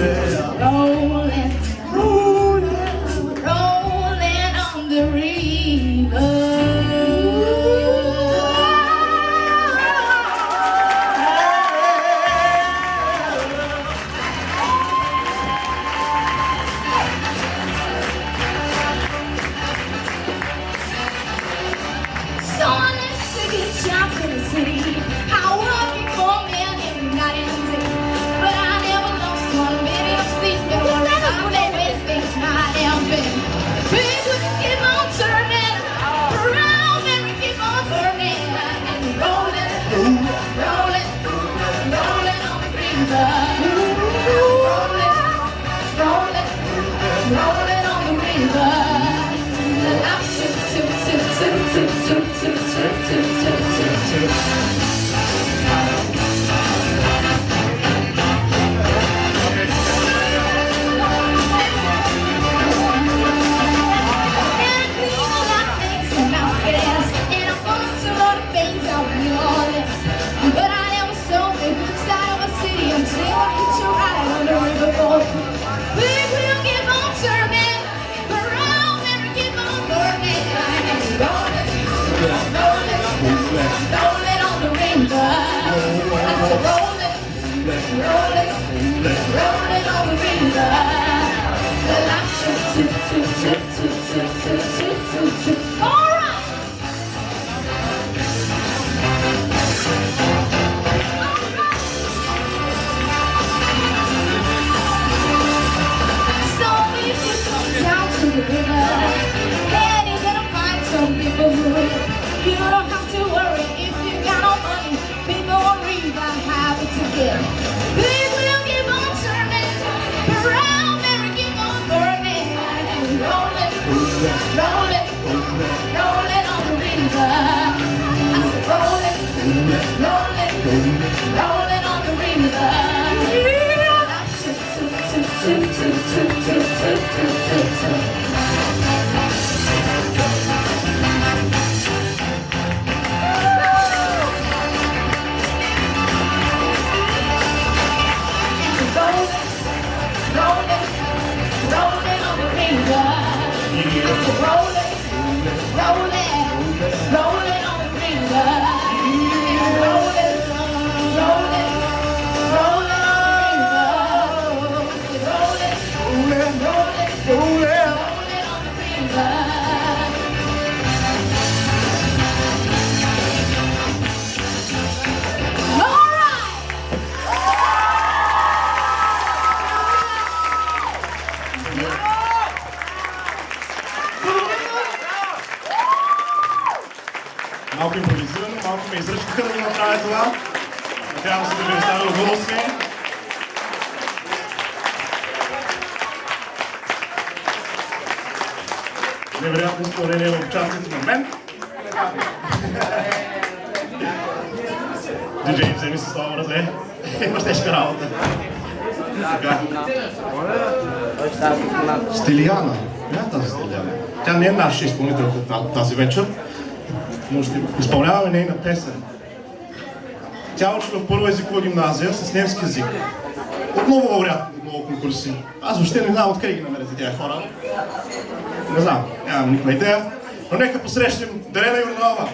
rolling on the river. Someone is to get shot in the city. I working for men every night and day, but I never lost 1 minute of sleep. There were times when things might have been big. We keep on turning around and we keep on burning and rolling, rolling, rolling on the river. Rolling, rolling, rolling on the river. I'm tip, tip, tip, tip, tip, tip, tip, tip, tip, tip, tip, tip. Rolling on the river. Like tip, tip, tip, tip, tip, tip, tip, tip, tip, tip. All right. So if you come down to the river, then you're gonna find some people who you don't have to worry if you got no money. People worry about how to get. Rolling, rolling on the river. I said rolling, rolling, rolling on the river. Tip, tip, tip, tip, tip, tip, tip, tip, tip, tip, tip. Rolling, rolling on the river. Rolling, rolling, rolling on the river. Rolling, rolling, rolling on the river. Rolling, rolling, rolling, rolling on the river. All right. Малко импровизирано, малко ме изръчнаха да го направя това. Надявам се да ви остане удоволствие. Невероятно изпълнение в участието на мен. Диджей, вземи се слава ръце. Имаш тежка работа. Така. Стилияна. Коя е тази Стилияна? Тя не е наша изпълнителка тази вечер. Но ще изпълняваме нейна песен. Тя учи в първа езикова гимназия с немски език. Отново лауреат от много конкурси. Аз въобще не знам откъде ги намерите тия хора. Не знам, нямам никаква идея. Но нека посрещнем Дарена Йорданова.